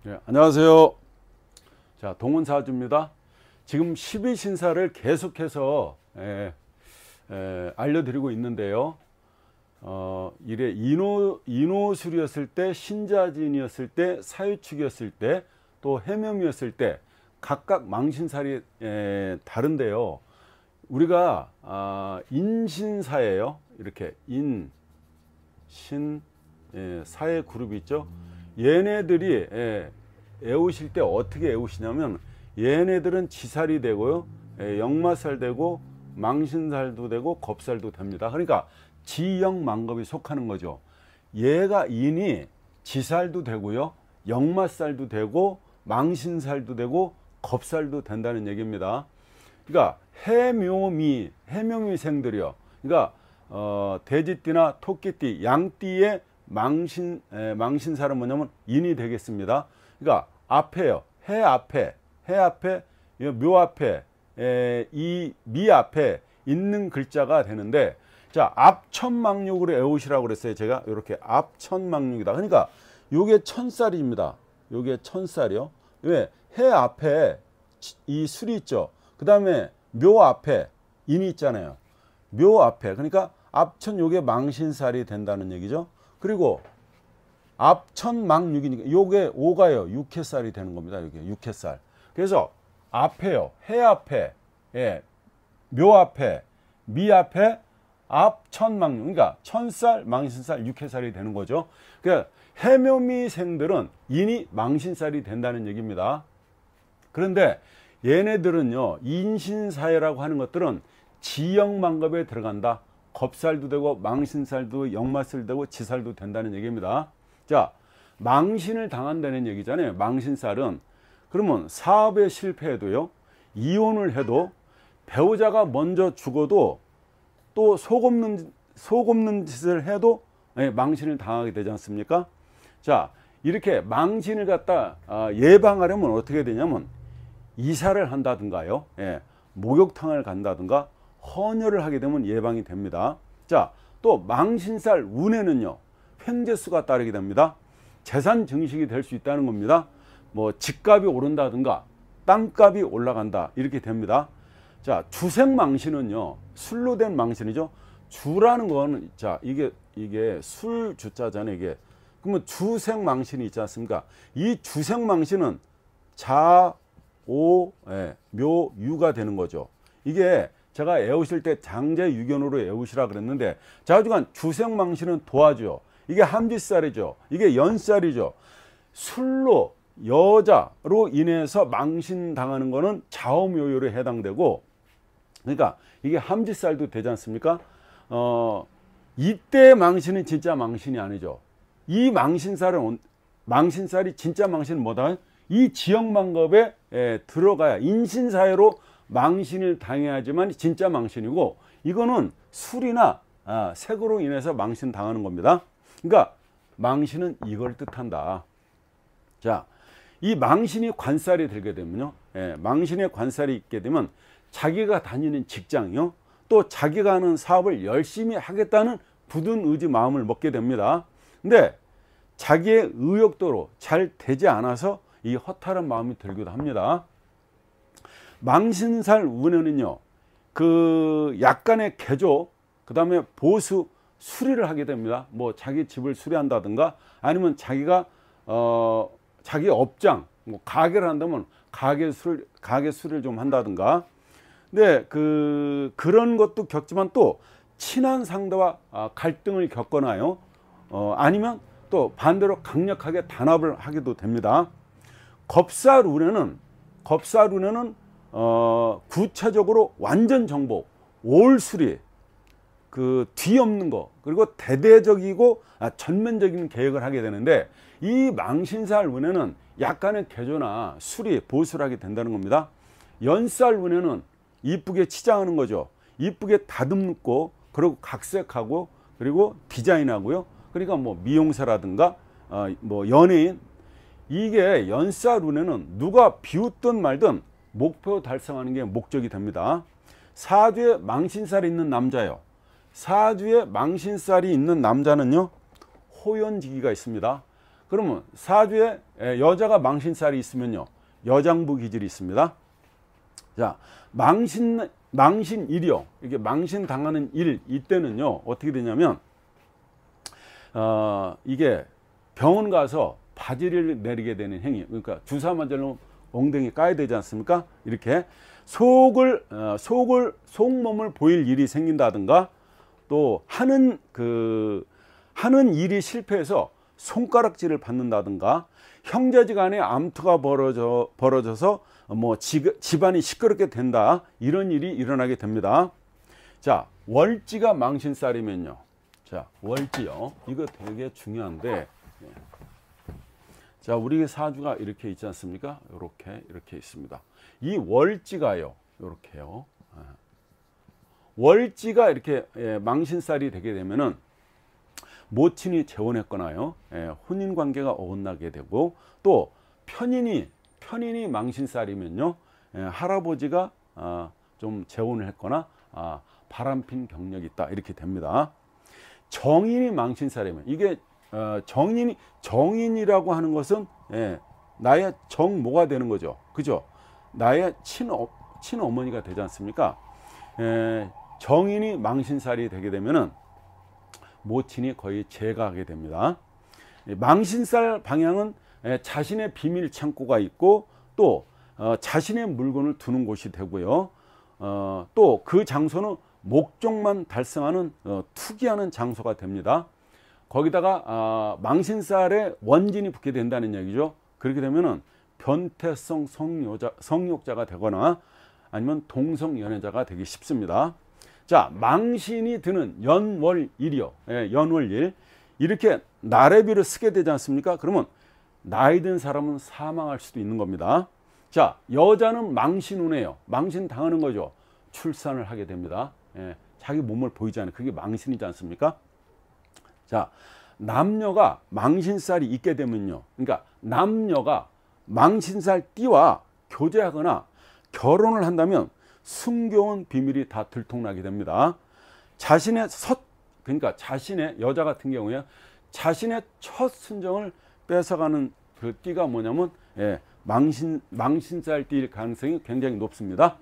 네, 안녕하세요. 자, 동훈사주입니다. 지금 12신사를 계속해서 알려드리고 있는데요. 이래 인호술이었을 때, 신자진이었을 때, 사유축이었을 때, 또 해명이었을 때 각각 망신살이 다른데요. 우리가 인신사예요. 이렇게 사의 그룹이 있죠. 얘네들이 애우실 때 어떻게 애우시냐면, 얘네들은 지살이 되고요, 역마살 되고, 망신살도 되고, 겁살도 됩니다. 그러니까 지역망겁이 속하는 거죠. 얘가 인이 지살도 되고요, 역마살도 되고, 망신살도 되고, 겁살도 된다는 얘기입니다. 그러니까 해묘미생들이요. 그러니까 돼지띠나 토끼띠, 양띠의 망신살은 뭐냐면 인이 되겠습니다. 그러니까 앞에요. 해 앞에, 묘 앞에, 이 미 앞에 있는 글자가 되는데, 자, 앞천망육으로 애우시라고 그랬어요. 제가 이렇게 앞천망육이다. 그러니까 요게 천살입니다. 요게 천살이요. 왜? 해 앞에 이 술이 있죠. 그 다음에 묘 앞에 인이 있잖아요. 묘 앞에, 그러니까 앞천 요게 망신살이 된다는 얘기죠. 그리고 앞천망육이니까 요게 오가요. 육해살이 되는 겁니다. 이게 육해살. 그래서 앞에요. 해 앞에, 묘 앞에, 미 앞에 앞천망육. 그러니까 천살, 망신살, 육해살이 되는 거죠. 그러니까 해묘미생들은 인이 망신살이 된다는 얘기입니다. 그런데 얘네들은요, 인신사회라고 하는 것들은 지역망겁에 들어간다. 겁살도 되고, 망신살도, 역마살도 되고, 지살도 된다는 얘기입니다. 자, 망신을 당한다는 얘기잖아요. 망신살은. 그러면 사업에 실패해도요, 이혼을 해도, 배우자가 먼저 죽어도, 또 속 없는 짓을 해도 망신을 당하게 되지 않습니까? 자, 이렇게 망신을 갖다 예방하려면 어떻게 되냐면, 이사를 한다든가요, 목욕탕을 간다든가, 헌혈을 하게 되면 예방이 됩니다. 자, 또 망신살 운에는요, 횡재수가 따르게 됩니다. 재산 증식이 될 수 있다는 겁니다. 뭐 집값이 오른다든가 땅값이 올라간다, 이렇게 됩니다. 자, 주생망신은요, 술로 된 망신이죠. 주라는 거는, 자, 이게 술 주자잖아요. 이게 그러면 주생망신이 있지 않습니까? 이 주생망신은 자, 오, 묘, 유가 되는 거죠. 이게 제가 애우실 때 장제유견으로 애우시라 그랬는데, 자주간 주생망신은 도화죠. 이게 함지살이죠. 이게 연살이죠. 술로, 여자로 인해서 망신 당하는 거는 자오묘요에 해당되고, 그러니까 이게 함지살도 되지 않습니까? 이때 망신은 진짜 망신이 아니죠. 이 망신살이 진짜 망신은 뭐다? 이 지역망겁에 들어가야 인신사회로 망신을 당해야지만 진짜 망신이고, 이거는 술이나 색으로 인해서 망신 당하는 겁니다. 그러니까 망신은 이걸 뜻한다. 자, 이 망신이 관살이 들게 되면요, 망신의 관살이 있게 되면 자기가 다니는 직장이요, 또 자기가 하는 사업을 열심히 하겠다는 굳은 의지 마음을 먹게 됩니다. 근데 자기의 의욕대로 잘 되지 않아서 이 허탈한 마음이 들기도 합니다. 망신살 운에는요, 그 약간의 개조, 그 다음에 보수, 수리를 하게 됩니다. 뭐 자기 집을 수리한다든가, 아니면 자기가 자기 업장, 뭐 가게를 한다면 가게 수리를 좀 한다든가. 근데 그런 것도 겪지만, 또 친한 상대와 갈등을 겪거나요, 아니면 또 반대로 강력하게 단합을 하게도 됩니다. 겁살 운에는 구체적으로 완전 정복, 올수리, 그 뒤엎는 거, 그리고 대대적이고 전면적인 계획을 하게 되는데, 이 망신살 운에는 약간의 개조나 수리, 보수를 하게 된다는 겁니다. 연살 운에는 이쁘게 치장하는 거죠. 이쁘게 다듬고, 그리고 각색하고, 그리고 디자인하고요. 그러니까 뭐 미용사라든가 뭐 연예인, 이게 연살 운에는 누가 비웃든 말든 목표 달성하는 게 목적이 됩니다. 사주에 망신살이 있는 남자요, 사주에 망신살이 있는 남자는요, 호연지기가 있습니다. 그러면 사주에 여자가 망신살이 있으면요, 여장부 기질이 있습니다. 자, 망신일이요. 이게 망신 당하는 일, 이때는요, 어떻게 되냐면, 이게 병원 가서 바지를 내리게 되는 행위. 그러니까 주사 맞으려면 엉덩이 까야 되지 않습니까? 이렇게 속몸을 보일 일이 생긴다든가, 또 하는 일이 실패해서 손가락질을 받는다든가, 형제지간에 암투가 벌어져서 뭐 집안이 시끄럽게 된다, 이런 일이 일어나게 됩니다. 자, 월지가 망신살이면요. 자, 월지요. 이거 되게 중요한데, 자, 우리 사주가 이렇게 있지 않습니까? 이렇게 있습니다. 이 월지가요, 이렇게요. 월지가 이렇게 망신살이 되게 되면은 모친이 재혼했거나요, 혼인 관계가 어긋나게 되고, 또 편인이 망신살이면요, 할아버지가 좀 재혼을 했거나 바람핀 경력이 있다, 이렇게 됩니다. 정인이 망신살이면, 이게 정인이라고 하는 것은 나의 정모가 되는 거죠. 그죠? 나의 친어머니가 되지 않습니까? 정인이 망신살이 되게 되면은 모친이 거의 재가하게 됩니다. 망신살 방향은 자신의 비밀 창고가 있고, 또 자신의 물건을 두는 곳이 되고요. 또 그 장소는 목적만 달성하는 투기하는 장소가 됩니다. 거기다가 망신살에 원진이 붙게 된다는 얘기죠. 그렇게 되면은 변태성 성욕자가 되거나 아니면 동성연애자가 되기 쉽습니다. 자, 망신이 드는 연월일이요. 연월일. 이렇게 나래비를 쓰게 되지 않습니까? 그러면 나이 든 사람은 사망할 수도 있는 겁니다. 자, 여자는 망신운이에요. 망신 당하는 거죠. 출산을 하게 됩니다. 자기 몸을 보이지 않아요. 그게 망신이지 않습니까? 자, 남녀가 망신살이 있게 되면요, 그러니까 남녀가 망신살 띠와 교제하거나 결혼을 한다면 숨겨온 비밀이 다 들통나게 됩니다. 그러니까 자신의 여자 같은 경우에 자신의 첫 순정을 뺏어가는 그 띠가 뭐냐면 망신살 띠일 가능성이 굉장히 높습니다.